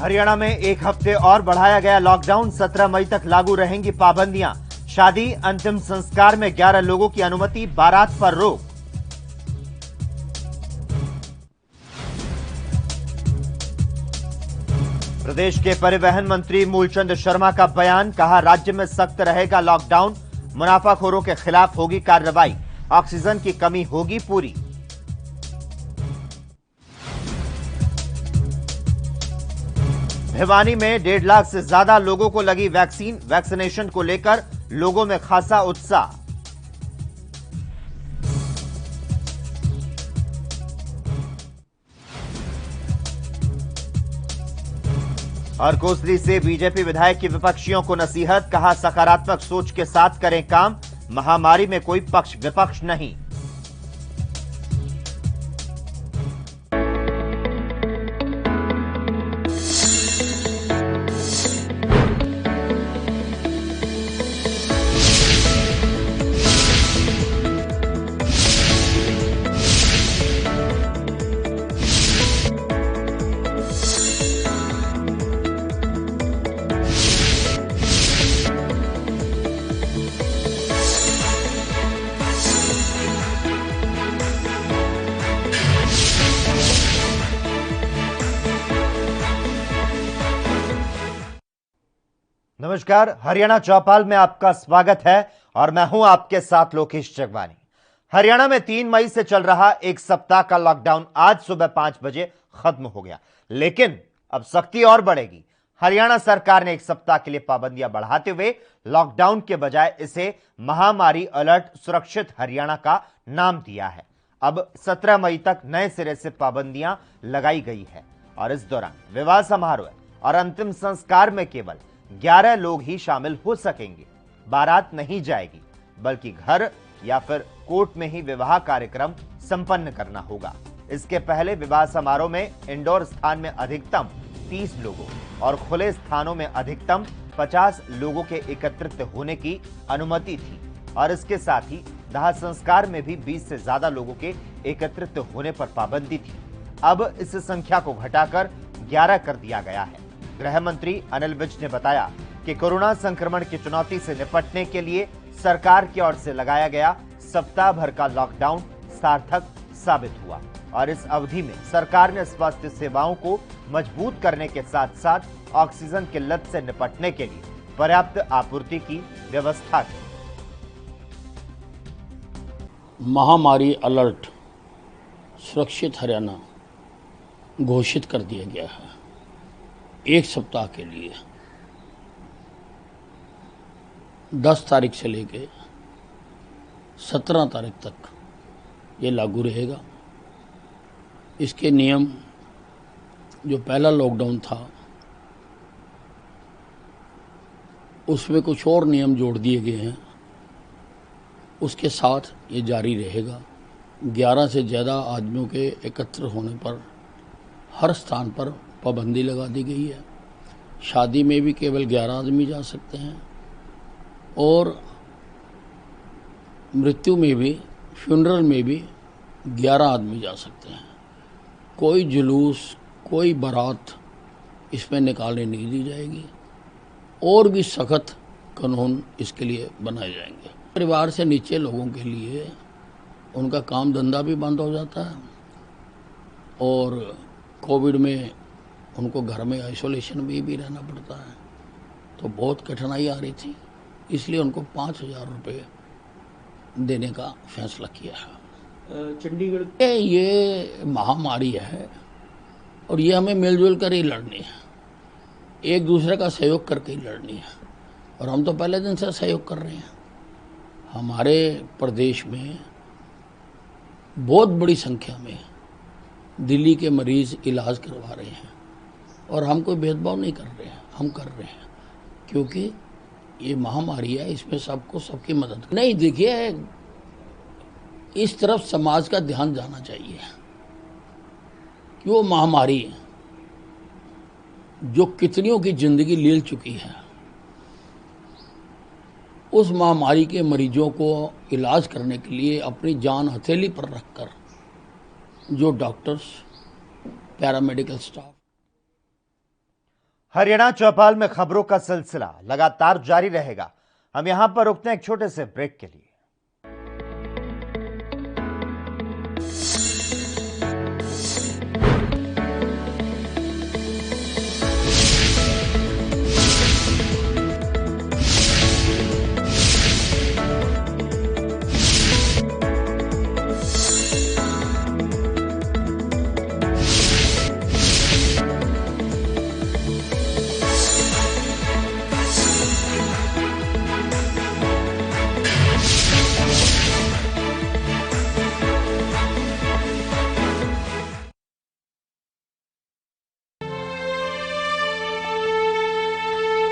हरियाणा में एक हफ्ते और बढ़ाया गया लॉकडाउन। 17 मई तक लागू रहेंगी पाबंदियां। शादी, अंतिम संस्कार में 11 लोगों की अनुमति, बारात पर रोक। प्रदेश के परिवहन मंत्री मूलचंद शर्मा का बयान, कहा राज्य में सख्त रहेगा लॉकडाउन, मुनाफाखोरों के खिलाफ होगी कार्रवाई, ऑक्सीजन की कमी होगी पूरी। भिवानी में 1.5 लाख से ज्यादा लोगों को लगी वैक्सीन। वैक्सीनेशन को लेकर लोगों में खासा उत्साह। और कोसली से बीजेपी विधायक की विपक्षियों को नसीहत, कहा सकारात्मक सोच के साथ करें काम, महामारी में कोई पक्ष विपक्ष नहीं। नमस्कार, हरियाणा चौपाल में आपका स्वागत है और मैं हूं आपके साथ लोकेश जगवानी। हरियाणा में 3 मई से चल रहा एक सप्ताह का लॉकडाउन आज सुबह 5 बजे खत्म हो गया, लेकिन अब सख्ती और बढ़ेगी। हरियाणा सरकार ने एक सप्ताह के लिए पाबंदियां बढ़ाते हुए लॉकडाउन के बजाय इसे महामारी अलर्ट सुरक्षित हरियाणा का नाम दिया है। अब 17 मई तक नए सिरे से पाबंदियां लगाई गई है और इस दौरान विवाह समारोह और अंतिम संस्कार में केवल 11 लोग ही शामिल हो सकेंगे। बारात नहीं जाएगी, बल्कि घर या फिर कोर्ट में ही विवाह कार्यक्रम संपन्न करना होगा। इसके पहले विवाह समारोह में इंडोर स्थान में अधिकतम 30 लोगों और खुले स्थानों में अधिकतम 50 लोगों के एकत्रित होने की अनुमति थी और इसके साथ ही दाह संस्कार में भी 20 से ज्यादा लोगों के एकत्रित होने पर पाबंदी थी। अब इस संख्या को घटाकर 11 कर दिया गया है। गृह मंत्री अनिल विज ने बताया कि कोरोना संक्रमण की चुनौती से निपटने के लिए सरकार की ओर से लगाया गया सप्ताह भर का लॉकडाउन सार्थक साबित हुआ और इस अवधि में सरकार ने स्वास्थ्य सेवाओं को मजबूत करने के साथ साथ ऑक्सीजन किल्लत से निपटने के लिए पर्याप्त आपूर्ति की व्यवस्था की। महामारी अलर्ट सुरक्षित हरियाणा घोषित कर दिया गया है। एक सप्ताह के लिए 10 तारीख से लेके 17 तारीख तक ये लागू रहेगा। इसके नियम, जो पहला लॉकडाउन था उसमें कुछ और नियम जोड़ दिए गए हैं, उसके साथ ये जारी रहेगा। 11 से ज़्यादा आदमियों के एकत्र होने पर हर स्थान पर पाबंदी लगा दी गई है। शादी में भी केवल 11 आदमी जा सकते हैं और मृत्यु में भी, फ्यूनरल में भी 11 आदमी जा सकते हैं। कोई जुलूस, कोई बारात इसमें निकालने नहीं दी जाएगी और भी सख्त कानून इसके लिए बनाए जाएंगे। परिवार से नीचे लोगों के लिए उनका काम धंधा भी बंद हो जाता है और कोविड में उनको घर में आइसोलेशन में भी रहना पड़ता है, तो बहुत कठिनाई आ रही थी, इसलिए उनको 5,000 रुपये देने का फैसला किया है। चंडीगढ़ ये महामारी है और ये हमें मिलजुल कर ही लड़नी है, एक दूसरे का सहयोग करके ही लड़नी है और हम तो पहले दिन से सहयोग कर रहे हैं। हमारे प्रदेश में बहुत बड़ी संख्या में दिल्ली के मरीज इलाज करवा रहे हैं और हम कोई भेदभाव नहीं कर रहे हैं, हम कर रहे हैं क्योंकि ये महामारी है, इसमें सबको सबकी मदद नहीं। देखिए, इस तरफ समाज का ध्यान जाना चाहिए कि वो महामारी जो कितनियों की जिंदगी ले चुकी है, उस महामारी के मरीजों को इलाज करने के लिए अपनी जान हथेली पर रखकर जो डॉक्टर्स, पैरामेडिकल स्टाफ। हरियाणा चौपाल में खबरों का सिलसिला लगातार जारी रहेगा। हम यहां पर रुकते हैं एक छोटे से ब्रेक के लिए।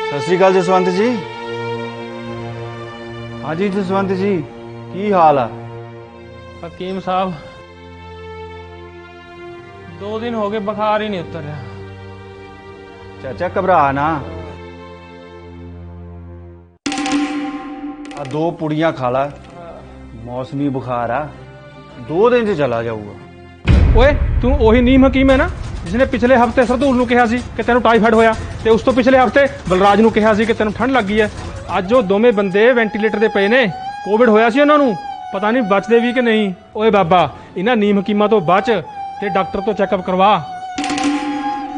सत श्री अकाल जसवंत जी। हाँ जी जसवंत जी, की हाल है? हकीम साहब 2 दिन हो गए, बुखार ही नहीं उतर रहा। चाचा घबरा ना, आ 2 पुड़ियां खा ला, मौसमी बुखार आ, 2 दिन च चला जाऊगा। ओए तू ਉਹੀ ਨੀਮ ਹਕੀਮ ਹੈ ਨਾ ਜਿਸਨੇ ਪਿਛਲੇ ਹਫਤੇ ਸਰਦੂਲ ਨੂੰ ਕਿਹਾ ਸੀ ਕਿ ਤੈਨੂੰ ਟਾਈਫਾਇਡ ਹੋਇਆ, ਤੇ ਉਸ ਤੋਂ ਪਿਛਲੇ ਹਫਤੇ ਬਲਰਾਜ ਨੂੰ ਕਿਹਾ ਸੀ ਕਿ ਤੈਨੂੰ ਠੰਡ ਲੱਗੀ ਹੈ। ਅੱਜ ਉਹ ਦੋਵੇਂ ਬੰਦੇ ਵੈਂਟੀਲੇਟਰ ਤੇ ਪਏ ਨੇ। ਕੋਵਿਡ ਹੋਇਆ ਸੀ ਉਹਨਾਂ ਨੂੰ, ਪਤਾ ਨਹੀਂ ਬਚਦੇ ਵੀ ਕਿ ਨਹੀਂ। ਓਏ ਬਾਬਾ, ਇਹਨਾਂ ਨੀਮ ਹਕੀਮਾਂ ਤੋਂ ਬਚ ਤੇ ਡਾਕਟਰ ਤੋਂ ਚੈੱਕਅਪ ਕਰਵਾ।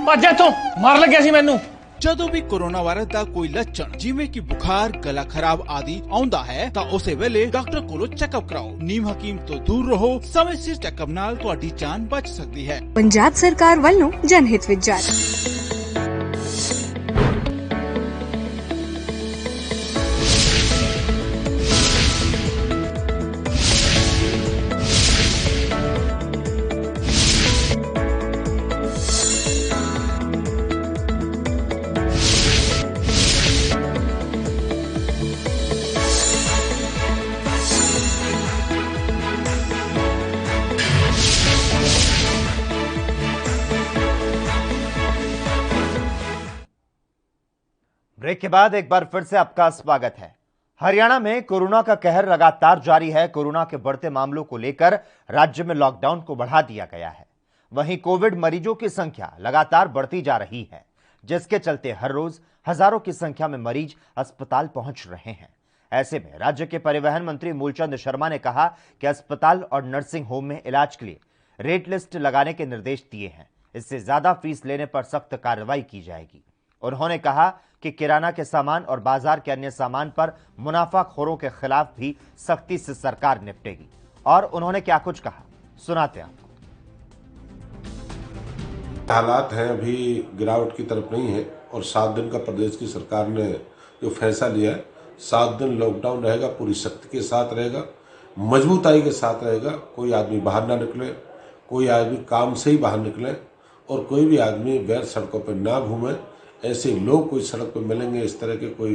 ਭੱਜ ਇੱਥੋਂ, ਮਾਰ ਲੱਗਿਆ ਸੀ ਮੈਨੂੰ। ਜਦੋਂ ਵੀ ਕੋਰੋਨਾ ਵਾਇਰਸ ਦਾ ਕੋਈ ਲੱਛਣ ਜਿਵੇਂ ਕਿ ਬੁਖਾਰ, ਗਲਾ ਖਰਾਬ ਆਦि ਆਉਂਦਾ ਹੈ ਤਾਂ ਉਸੇ ਵੇਲੇ ਡਾਕਟਰ ਕੋਲੋਂ ਚੈੱਕਅਪ ਕਰਾਓ। ਨੀਮ ਹਕੀਮ ਤੋਂ ਦੂਰ ਰਹੋ। ਸਮੇਂ ਸਿਰ ਚੈੱਕਅਪ ਨਾਲ ਤੁਹਾਡੀ ਜਾਨ ਬਚ ਸਕਦੀ ਹੈ। ਪੰਜਾਬ ਸਰਕਾਰ ਵੱਲੋਂ ਜਨਹਿਤ ਵਿੱਚ ਜਾਰੀ। ब्रेक के बाद एक बार फिर से आपका स्वागत है। हरियाणा में कोरोना का कहर लगातार जारी है। कोरोना के बढ़ते मामलों को लेकर राज्य में लॉकडाउन को बढ़ा दिया गया है। वहीं कोविड मरीजों की संख्या लगातार बढ़ती जा रही है, जिसके चलते हर रोज हजारों की संख्या में मरीज अस्पताल पहुंच रहे हैं। ऐसे में राज्य के परिवहन मंत्री मूलचंद शर्मा ने कहा कि अस्पताल और नर्सिंग होम में इलाज के लिए रेट लिस्ट लगाने के निर्देश दिए हैं। इससे ज्यादा फीस लेने पर सख्त कार्रवाई की जाएगी। उन्होंने कहा कि किराना के सामान और बाजार के अन्य सामान पर मुनाफाखोरों के खिलाफ भी सख्ती से सरकार निपटेगी। और उन्होंने क्या कुछ कहा, सुनाते हैं आपको। हालात हैं अभी गिरावट की तरफ नहीं है और 7 दिन का प्रदेश की सरकार ने जो फैसला लिया है, 7 दिन लॉकडाउन रहेगा, पूरी सख्ती के साथ रहेगा, मजबूताई के साथ रहेगा। कोई आदमी बाहर ना निकले, कोई आदमी काम से ही बाहर निकले और कोई भी आदमी गैर सड़कों पर ना घूमे। ऐसे लोग कोई सड़क पर मिलेंगे, इस तरह के कोई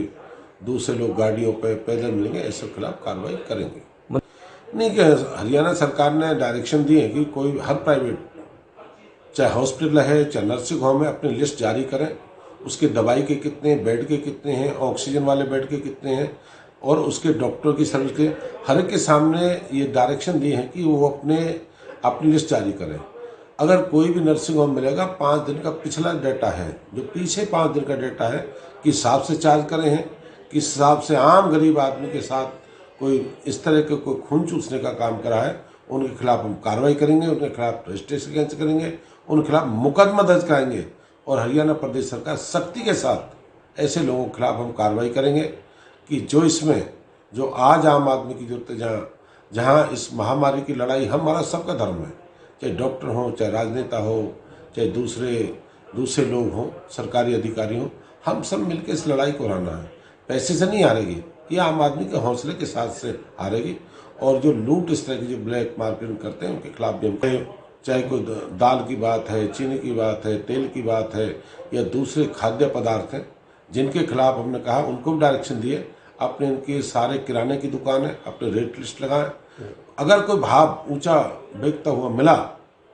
दूसरे लोग गाड़ियों पे पैदल मिलेंगे, ऐसे खिलाफ कार्रवाई करेंगे। नहीं कि हरियाणा सरकार ने डायरेक्शन दी है कि कोई हर प्राइवेट चाहे हॉस्पिटल है चाहे नर्सिंग होम है अपनी लिस्ट जारी करें। उसके दवाई के कितने, बेड के कितने हैं, ऑक्सीजन वाले बेड के कितने हैं और उसके डॉक्टर की सर्विस के हर एक के सामने ये डायरेक्शन दी है कि वो अपनी लिस्ट जारी करें। अगर कोई भी नर्सिंग होम मिलेगा, 5 दिन का पिछला डाटा है, जो पीछे 5 दिन का डाटा है, किस हिसाब से चार्ज करे हैं, किस हिसाब से आम गरीब आदमी के साथ कोई इस तरह के कोई खून चूसने का काम करा है, उनके खिलाफ हम कार्रवाई करेंगे, उनके खिलाफ रजिस्ट्रेशन कैंसिल करेंगे, उनके खिलाफ मुकदमा दर्ज कराएंगे और हरियाणा प्रदेश सरकार सख्ती के साथ ऐसे लोगों के खिलाफ हम कार्रवाई करेंगे कि जो इसमें जो आज आम आदमी की जरूरत है, जहाँ इस महामारी की लड़ाई हमारा सबका धर्म है, चाहे डॉक्टर हो, चाहे राजनेता हो, चाहे दूसरे लोग हों, सरकारी अधिकारी हों, हम सब मिलकर इस लड़ाई को हारना है। पैसे से नहीं हारेगी, ये आम आदमी के हौसले के साथ से हारेगी। और जो लूट इस तरह की जो ब्लैक मार्केटिंग करते हैं उनके खिलाफ भी हम, चाहे कोई दाल की बात है, चीनी की बात है, तेल की बात है या दूसरे खाद्य पदार्थ हैं जिनके खिलाफ हमने कहा, उनको भी डायरेक्शन दिए अपने इनके सारे किराने की दुकान है, अपने रेट लिस्ट लगाएं। अगर कोई भाव ऊंचा बिकता हुआ मिला,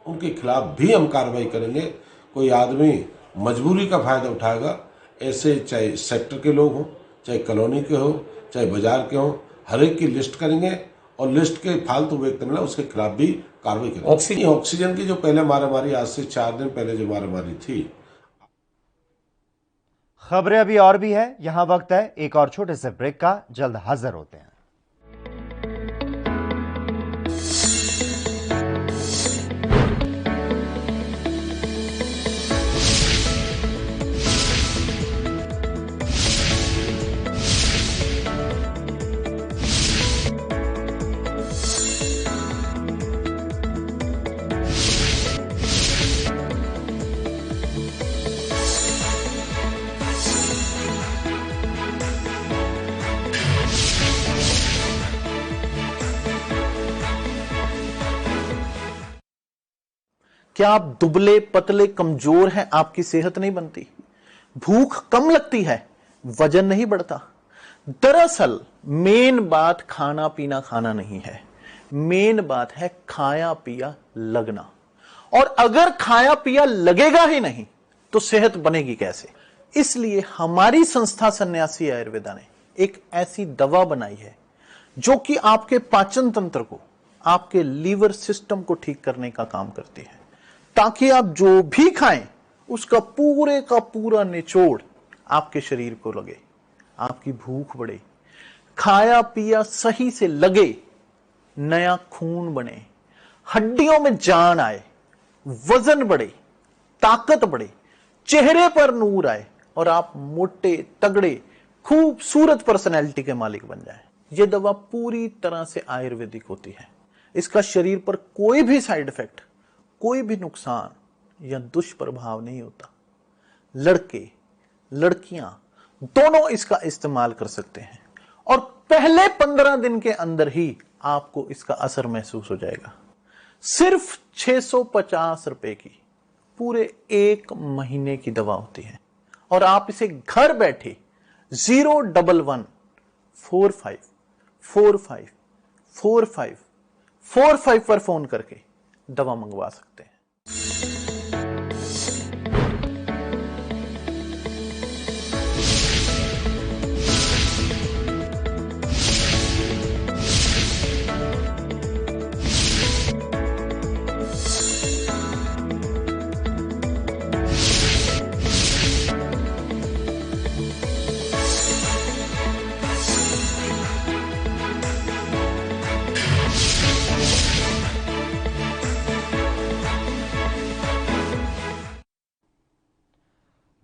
उनके खिलाफ भी हम कार्रवाई करेंगे। कोई आदमी मजबूरी का फायदा उठाएगा, ऐसे चाहे सेक्टर के लोग हों, चाहे कॉलोनी के हो, चाहे बाजार के हों, हर एक की लिस्ट करेंगे और लिस्ट के फालतू व्यक्ति मिला उसके खिलाफ भी कार्रवाई करेंगे। ऑक्सीजन की जो पहले मारामारी, आज से 4 दिन पहले जो मारामारी थी, खबरें अभी और भी है, यहां वक्त है एक और छोटे से ब्रेक का। जल्द हाजिर होते हैं। क्या आप दुबले पतले कमजोर हैं? आपकी सेहत नहीं बनती, भूख कम लगती है, वजन नहीं बढ़ता? दरअसल मेन बात खाना पीना खाना नहीं है, मेन बात है खाया पिया लगना। और अगर खाया पिया लगेगा ही नहीं तो सेहत बनेगी कैसे? इसलिए हमारी संस्था सन्यासी आयुर्वेदा ने एक ऐसी दवा बनाई है जो कि आपके पाचन तंत्र को, आपके लीवर सिस्टम को ठीक करने का काम करती है, ताकि आप जो भी खाएं उसका पूरे का पूरा निचोड़ आपके शरीर को लगे, आपकी भूख बढ़े, खाया पिया सही से लगे, नया खून बने, हड्डियों में जान आए, वजन बढ़े, ताकत बढ़े, चेहरे पर नूर आए और आप मोटे तगड़े खूबसूरत पर्सनैलिटी के मालिक बन जाएं। यह दवा पूरी तरह से आयुर्वेदिक होती है। इसका शरीर पर कोई भी साइड इफेक्ट, कोई भी नुकसान या दुष्प्रभाव नहीं होता। लड़के लड़कियां दोनों इसका इस्तेमाल कर सकते हैं और पहले 15 दिन के अंदर ही आपको इसका असर महसूस हो जाएगा। सिर्फ 650 रुपए की पूरे 1 महीने की दवा होती है और आप इसे घर बैठे 01145454545 पर फोन करके दवा मंगवा सकते हैं।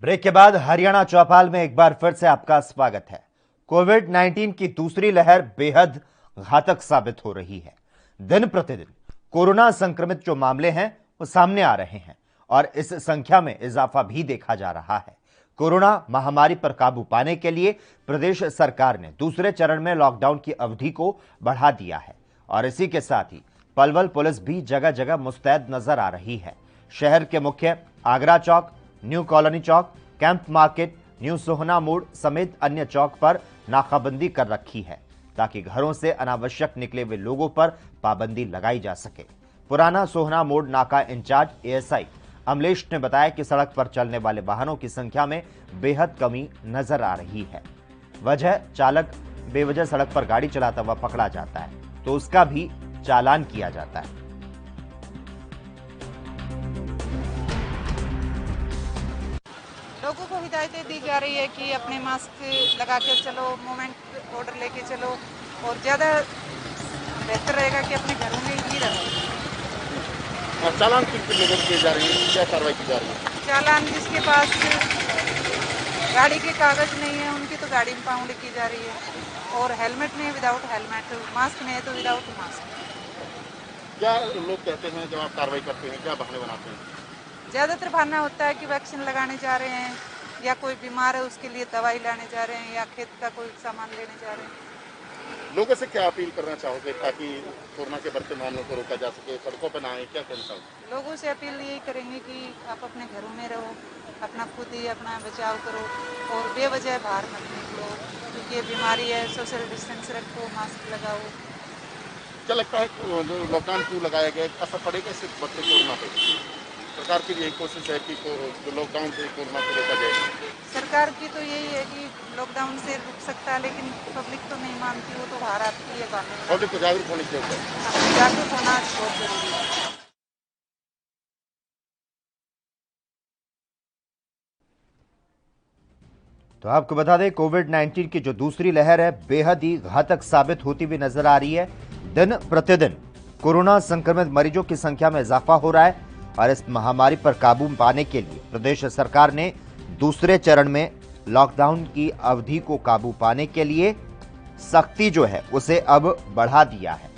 ब्रेक के बाद हरियाणा चौपाल में एक बार फिर से आपका स्वागत है। कोविड-19 की दूसरी लहर बेहद घातक साबित हो रही है। दिन प्रतिदिन कोरोना संक्रमित जो मामले हैं वो सामने आ रहे हैं और इस संख्या में इजाफा भी देखा जा रहा है। कोरोना महामारी पर काबू पाने के लिए प्रदेश सरकार ने दूसरे चरण में लॉकडाउन की अवधि को बढ़ा दिया है और इसी के साथ ही पलवल पुलिस भी जगह जगह मुस्तैद नजर आ रही है। शहर के मुख्य आगरा चौक, न्यू कॉलोनी चौक, कैंप मार्केट, न्यू सोहना मोड़ समेत अन्य चौक पर नाकाबंदी कर रखी है ताकि घरों से अनावश्यक निकले हुए लोगों पर पाबंदी लगाई जा सके। पुराना सोहना मोड़ नाका इंचार्ज एएसआई अमलेश ने बताया कि सड़क पर चलने वाले वाहनों की संख्या में बेहद कमी नजर आ रही है। वजह चालक बेवजह सड़क पर गाड़ी चलाता हुआ पकड़ा जाता है तो उसका भी चालान किया जाता है। लोगों को हिदायतें दी जा रही है कि अपने मास्क लगा के चलो, मोमेंट ऑर्डर लेके चलो और ज़्यादा बेहतर रहेगा कि अपने घरों में ही रहो। और चालान किन लोगों की जा रही है, क्या कार्रवाई की जा रही है? चालान जिसके पास गाड़ी के कागज नहीं है उनकी तो गाड़ी में पाउंड की जा रही है और हेलमेट नहीं विदाउट हेलमेट, मास्क नहीं है तो विदाउट मास्क। क्या लोग कहते हैं जब आप कार्रवाई करते हैं, क्या बहाने बनाते हैं? ज़्यादातर बहाना होता है कि वैक्सीन लगाने जा रहे हैं या कोई बीमार है उसके लिए दवाई लाने जा रहे हैं या खेत का कोई सामान लेने जा रहे हैं। लोगों से क्या अपील करना चाहोगे ताकि कोरोना के बढ़ते मामलों को रोका जा सके, सड़कों पर ना आए, क्या कहना चाहोगे? लोगों से अपील यही करेंगे कि आप अपने घरों में रहो, अपना खुद ही अपना बचाव करो और बेवजह बाहर मत निकलो क्योंकि ये बीमारी है। सोशल डिस्टेंस रखो, मास्क लगाओ। क्या लगता है लॉकडाउन क्यों लगाया गया, असर पड़ेगा इससे बढ़ते कोरोना पे? सरकार की यही कोशिश है कि जो लॉकडाउन से कोरोना को रोका जाए। सरकार की तो यही है कि लॉकडाउन से रुक सकता है लेकिन पब्लिक तो नहीं मानती, वो तो बाहर आती है बात। पब्लिक को जागरूक होने की जरूरत है। जागरूक होना बहुत जरूरी है। तो आपको बता दें, कोविड-19 की जो दूसरी लहर है बेहद ही घातक साबित होती हुई नजर आ रही है। दिन प्रतिदिन कोरोना संक्रमित मरीजों की संख्या में इजाफा हो रहा है और इस महामारी पर काबू पाने के लिए प्रदेश सरकार ने दूसरे चरण में लॉकडाउन की अवधि को काबू पाने के लिए सख्ती जो है उसे अब बढ़ा दिया है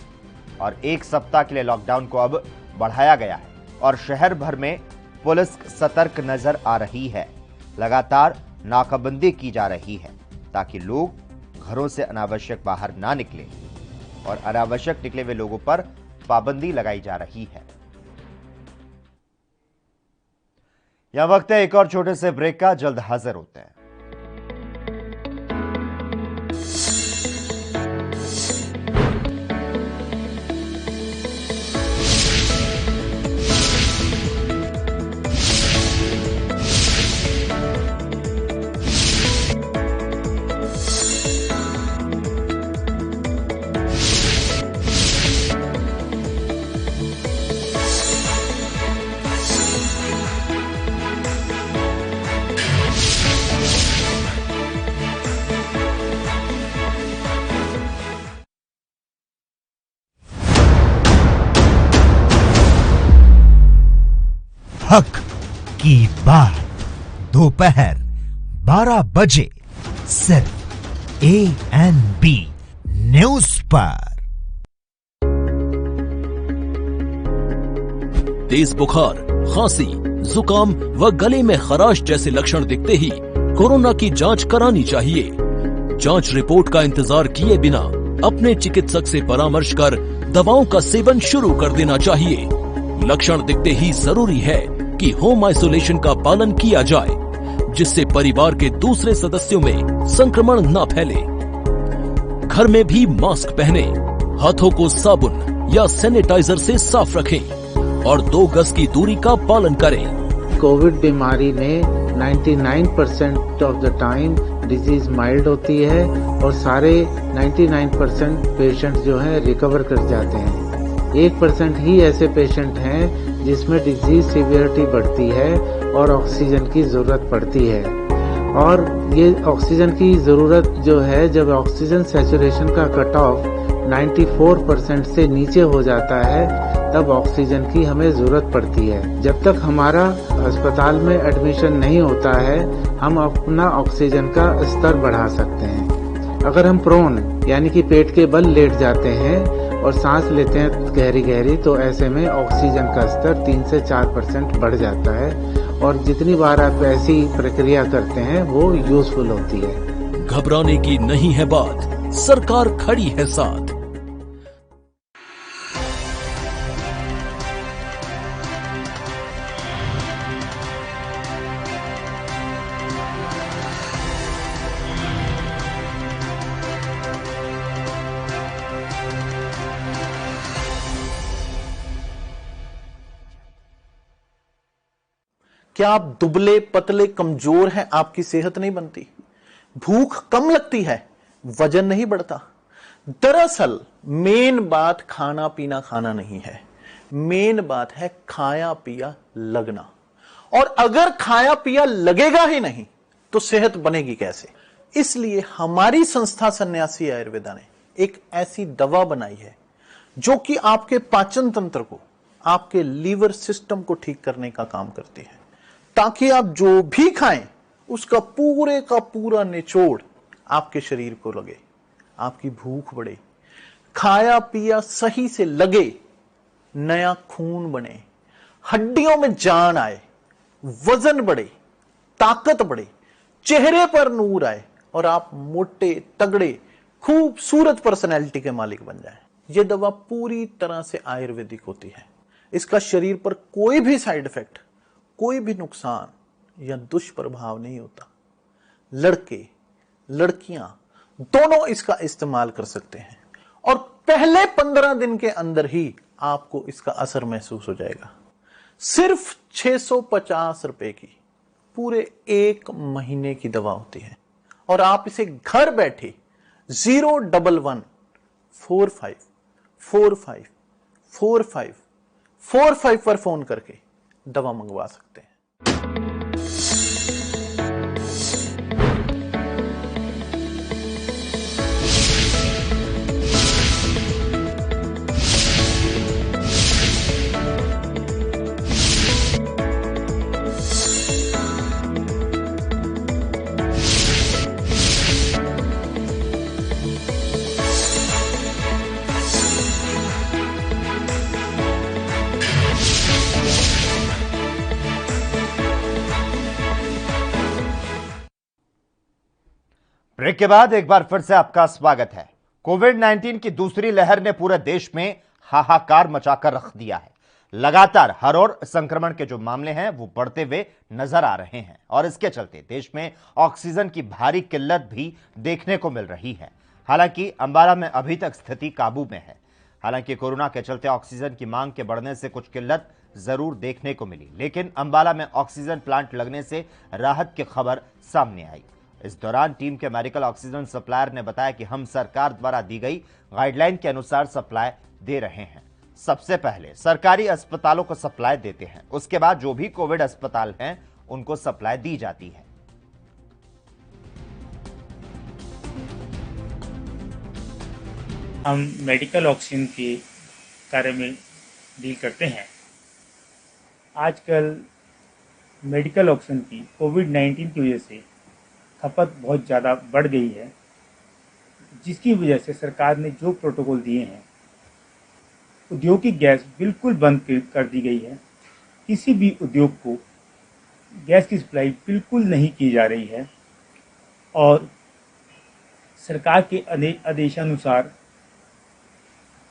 और 1 सप्ताह के लिए लॉकडाउन को अब बढ़ाया गया है और शहर भर में पुलिस सतर्क नजर आ रही है। लगातार नाकाबंदी की जा रही है ताकि लोग घरों से अनावश्यक बाहर ना निकले और अनावश्यक निकले हुए लोगों पर पाबंदी लगाई जा रही है। यह वक्त है एक और छोटे से ब्रेक का, जल्द हाजिर होते हैं। हक की बात दोपहर 12 बजे सिर्फ ANB न्यूज पर। तेज बुखार, खांसी, जुकाम व गले में खराश जैसे लक्षण दिखते ही कोरोना की जांच करानी चाहिए। जांच रिपोर्ट का इंतजार किए बिना अपने चिकित्सक से परामर्श कर दवाओं का सेवन शुरू कर देना चाहिए। लक्षण दिखते ही जरूरी है कि होम आइसोलेशन का पालन किया जाए, जिससे परिवार के दूसरे सदस्यों में संक्रमण न फैले। घर में भी मास्क पहने, हाथों को साबुन या सैनिटाइजर से साफ रखें और 2 गज की दूरी का पालन करें। कोविड बीमारी में 99% of the time disease mild होती है और सारे 99% पेशेंट जो हैं रिकवर कर जाते हैं। 1% ही ऐसे पेशेंट हैं जिसमें डिजीज सीवियरिटी बढ़ती है और ऑक्सीजन की जरूरत पड़ती है। और ये ऑक्सीजन की जरूरत जो है, जब ऑक्सीजन सैचुरेशन का कट ऑफ 94% से नीचे हो जाता है तब ऑक्सीजन की हमें जरूरत पड़ती है। जब तक हमारा अस्पताल में एडमिशन नहीं होता है हम अपना ऑक्सीजन का स्तर बढ़ा सकते हैं। अगर हम प्रोन यानी कि पेट के बल लेट जाते हैं और सांस लेते हैं गहरी गहरी, तो ऐसे में ऑक्सीजन का स्तर 3 से 4% बढ़ जाता है और जितनी बार आप ऐसी प्रक्रिया करते हैं वो यूजफुल होती है। घबराने की नहीं है बात, सरकार खड़ी है साथ। क्या आप दुबले पतले कमजोर हैं, आपकी सेहत नहीं बनती, भूख कम लगती है, वजन नहीं बढ़ता? दरअसल मेन बात खाना पीना खाना नहीं है, मेन बात है खाया पिया लगना। और अगर खाया पिया लगेगा ही नहीं तो सेहत बनेगी कैसे? इसलिए हमारी संस्था सन्यासी आयुर्वेदा ने एक ऐसी दवा बनाई है जो कि आपके पाचन तंत्र को, आपके लीवर सिस्टम को ठीक करने का काम करती है, ताकि आप जो भी खाएं उसका पूरे का पूरा निचोड़ आपके शरीर को लगे, आपकी भूख बढ़े, खाया पिया सही से लगे, नया खून बने, हड्डियों में जान आए, वजन बढ़े, ताकत बढ़े, चेहरे पर नूर आए और आप मोटे तगड़े खूबसूरत पर्सनैलिटी के मालिक बन जाएं। यह दवा पूरी तरह से आयुर्वेदिक होती है। इसका शरीर पर कोई भी साइड इफेक्ट, कोई भी नुकसान या दुष्प्रभाव नहीं होता। लड़के लड़कियां दोनों इसका इस्तेमाल कर सकते हैं और पहले 15 दिन के अंदर ही आपको इसका असर महसूस हो जाएगा। सिर्फ 650 रुपए की पूरे 1 महीने की दवा होती है और आप इसे घर बैठे 01145454545 पर फोन करके दवा मंगवा सकते हैं। ब्रेक के बाद एक बार फिर से आपका स्वागत है। कोविड-19 की दूसरी लहर ने पूरे देश में हाहाकार मचाकर रख दिया है। लगातार हर ओर संक्रमण के जो मामले हैं वो बढ़ते हुए नजर आ रहे हैं और इसके चलते देश में ऑक्सीजन की भारी किल्लत भी देखने को मिल रही है। हालांकि अंबाला में अभी तक स्थिति काबू में है। हालांकि कोरोना के चलते ऑक्सीजन की मांग के बढ़ने से कुछ किल्लत जरूर देखने को मिली, लेकिन अंबाला में ऑक्सीजन प्लांट लगने से राहत की खबर सामने आई। इस दौरान टीम के मेडिकल ऑक्सीजन सप्लायर ने बताया कि हम सरकार द्वारा दी गई गाइडलाइन के अनुसार सप्लाई दे रहे हैं। सबसे पहले सरकारी अस्पतालों को सप्लाई देते हैं, उसके बाद जो भी कोविड अस्पताल हैं उनको सप्लाई दी जाती है। हम मेडिकल ऑक्सीजन के कार्य में डील करते हैं। आजकल मेडिकल ऑक्सीजन की कोविड-19 की वजह से खपत बहुत ज़्यादा बढ़ गई है, जिसकी वजह से सरकार ने जो प्रोटोकॉल दिए हैं, औद्योगिक गैस बिल्कुल बंद कर दी गई है। किसी भी उद्योग को गैस की सप्लाई बिल्कुल नहीं की जा रही है और सरकार के आदेशानुसार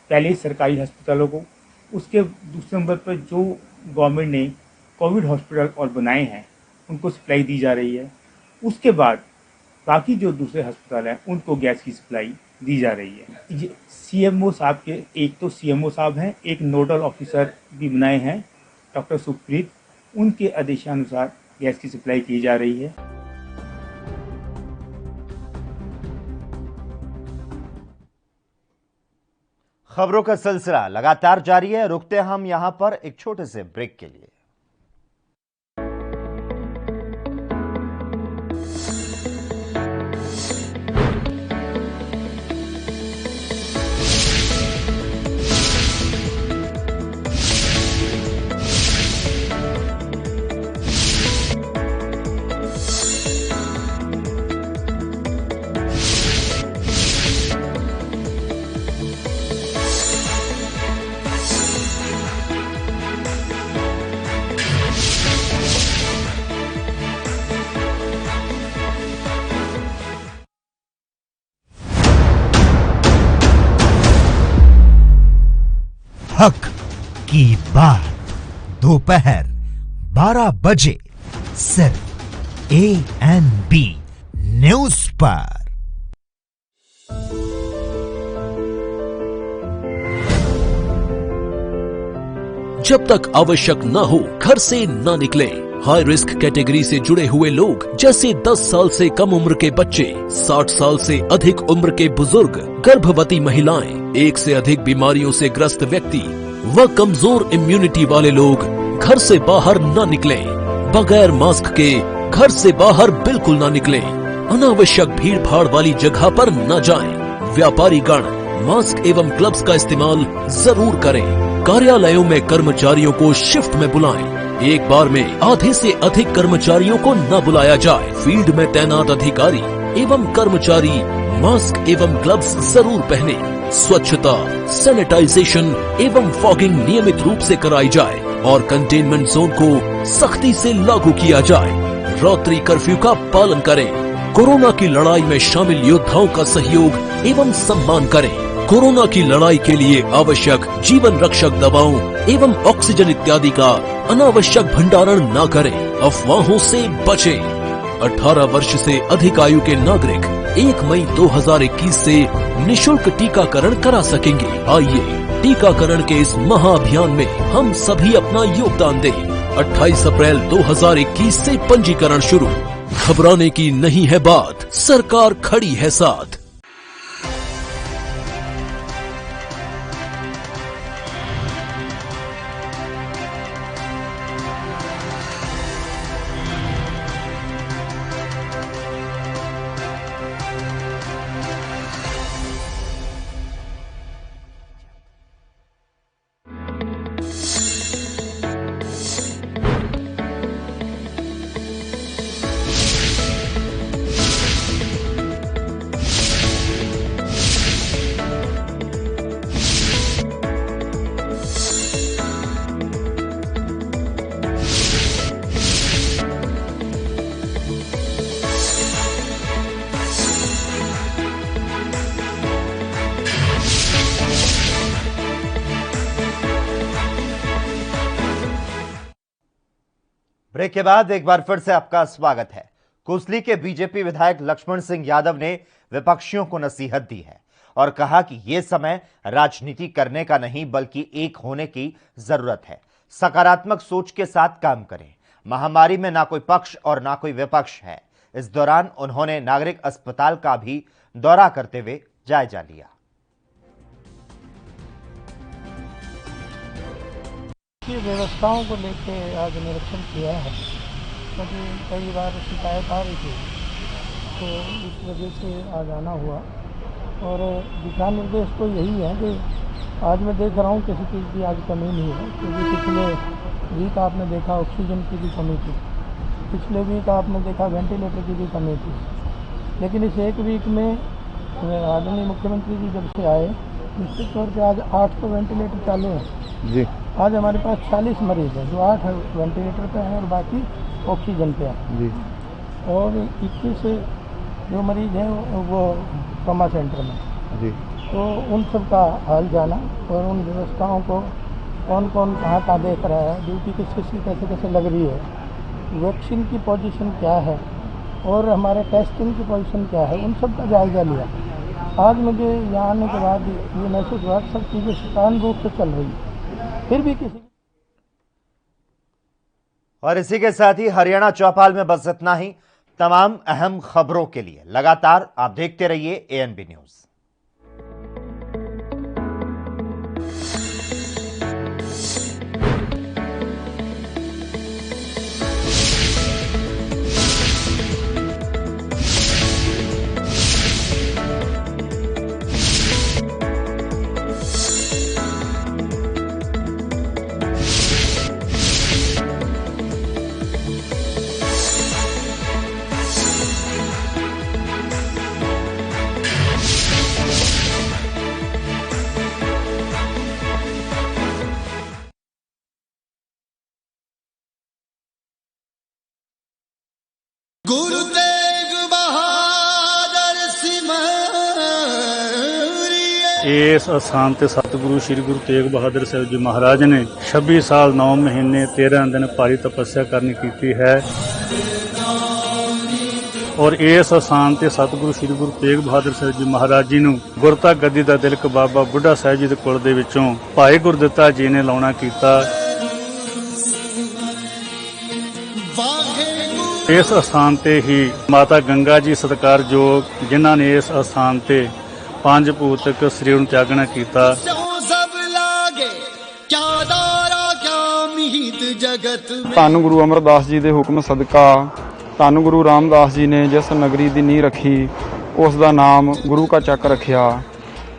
पहले सरकारी अस्पतालों को, उसके दूसरे नंबर पर जो गवर्नमेंट ने कोविड हॉस्पिटल और बनाए हैं उनको सप्लाई दी जा रही है। उसके बाद बाकी जो दूसरे अस्पताल हैं उनको गैस की सप्लाई दी जा रही है। ये सीएमओ साहब के, एक तो सीएमओ साहब हैं, एक नोडल ऑफिसर भी बनाए हैं डॉक्टर सुप्रीत, उनके आदेशानुसार गैस की सप्लाई की जा रही है। खबरों का सिलसिला लगातार जारी है। रुकते हैं हम यहां पर एक छोटे से ब्रेक के लिए। हक की बात दोपहर 12 बजे सिर्फ ANB न्यूज पर। जब तक आवश्यक न हो घर से न निकले। हाई रिस्क कैटेगरी से जुड़े हुए लोग जैसे 10 साल से कम उम्र के बच्चे, 60 साल से अधिक उम्र के बुजुर्ग, गर्भवती महिलाएं, एक से अधिक बीमारियों से ग्रस्त व्यक्ति व कमजोर इम्यूनिटी वाले लोग घर से बाहर न निकलें। बगैर मास्क के घर से बाहर बिल्कुल न निकलें। अनावश्यक भीड़ भाड़ वाली जगह पर न जाएं। व्यापारी गण मास्क एवं ग्लव्स का इस्तेमाल जरूर करें। कार्यालयों में कर्मचारियों को शिफ्ट में बुलाएं। एक बार में आधे से अधिक कर्मचारियों को न बुलाया जाए। फील्ड में तैनात अधिकारी एवं कर्मचारी मास्क एवं ग्लव्स जरूर पहने। स्वच्छता, सैनिटाइजेशन एवं फॉगिंग नियमित रूप से कराई जाए और कंटेनमेंट जोन को सख्ती से लागू किया जाए। रात्रि कर्फ्यू का पालन करें। कोरोना की लड़ाई में शामिल योद्धाओं का सहयोग एवं सम्मान करें। कोरोना की लड़ाई के लिए आवश्यक जीवन रक्षक दवाओं एवं ऑक्सीजन इत्यादि का अनावश्यक भंडारण न करें। अफवाहों से बचें। 18 वर्ष से अधिक आयु के नागरिक 1 मई 2021 से निशुल्क टीकाकरण करा सकेंगे। आइए टीकाकरण के इस महाअभियान में हम सभी अपना योगदान दें। 28 अप्रैल 2021 से पंजीकरण शुरू। घबराने की नहीं है बात, सरकार खड़ी है साथ। ब्रेक के बाद एक बार फिर से आपका स्वागत है। कुसली के बीजेपी विधायक लक्ष्मण सिंह यादव ने विपक्षियों को नसीहत दी है और कहा कि यह समय राजनीति करने का नहीं बल्कि एक होने की जरूरत है। सकारात्मक सोच के साथ काम करें। महामारी में ना कोई पक्ष और ना कोई विपक्ष है। इस दौरान उन्होंने नागरिक अस्पताल का भी दौरा करते हुए जायजा लिया। की व्यवस्थाओं को लेकर आज निरीक्षण किया है, क्योंकि कई बार शिकायत आ रही थी, तो इस वजह से आज आना हुआ। और दिशा निर्देश तो यही है कि आज मैं देख रहा हूँ किसी चीज़ की आज कमी नहीं है, क्योंकि पिछले वीक आपने देखा ऑक्सीजन की भी कमी थी, पिछले वीक आपने देखा वेंटिलेटर की भी कमी थी। लेकिन इस एक वीक में आदरणीय मुख्यमंत्री जी जब से आए, निश्चित तौर पर आज 8 तो वेंटिलेटर चालू हैं जी। आज हमारे पास 40 मरीज हैं जो 8 वेंटिलेटर पे हैं और बाकी ऑक्सीजन पे हैं जी। और 21 जो मरीज हैं वो ट्रॉमा सेंटर में जी। तो उन सब का हाल जाना और उन व्यवस्थाओं को कौन कौन कहाँ देख रहा है, ड्यूटी किसकी कैसे कैसे लग रही है, वैक्सीन की पोजीशन क्या है और हमारे टेस्टिंग की पोजीशन क्या है, उन सब का जायजा लिया। आज मुझे यहाँ आने के बाद ये महसूस हुआ सब चीज़ें सुचारू रूप से चल रही है, फिर भी किसी। और इसी के साथ ही हरियाणा चौपाल में बस इतना ही। तमाम अहम खबरों के लिए लगातार आप देखते रहिए ANB न्यूज। गुरु तेग बहादुर इस अस्थान ते सतगुरु श्री गुरु तेग बहादुर साहब जी महाराज ने 26 साल 9 महीने 13 दिन भारी तपस्या करनी की है। और इस अस्थान ते सतगुरु श्री गुरु तेग बहादुर साहब जी महाराज जी नूं गुरता गद्दी दा तिलक बाबा बुढ़ा साहब जी दे कुल दे विचों भाई गुरदित्ता जी ने लाउणा कीता। इस स्थान ते ही माता गंगा जी सत्कारयोग, जिन्हां ने इस स्थान ते 5 भूतक शरीर नूं त्यागना कीता। धन गुरु अमरदास जी दे हुक्म सदका धन गुरु रामदास जी ने जिस नगरी दी नींह रखी उस दा नाम गुरु का ਚੱਕ रखिया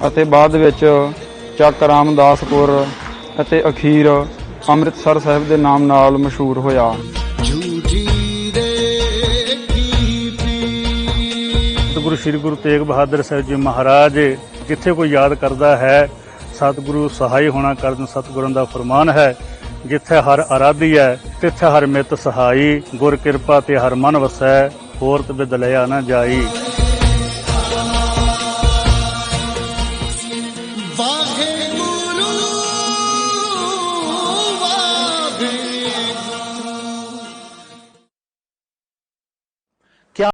ਅਤੇ ਬਾਅਦ ਵਿੱਚ ਚੱਕ ਰਾਮਦਾਸਪੁਰ ਅਤੇ ਅਖੀਰ ਅੰਮ੍ਰਿਤਸਰ ਸਾਹਿਬ ਦੇ ਨਾਮ ਨਾਲ ਮਸ਼ਹੂਰ ਹੋਇਆ। सतगुरु श्री गुरु तेग बहादुर साहब जी महाराज जिथे कोई याद करता है सतगुरु सहाय होना कर सतगुरु का फरमान है। जिथे हर आराधी है तिथे हर मित सहाई गुर किरपा ते हर मन वसै होर बिद लिया न जाई। वाहे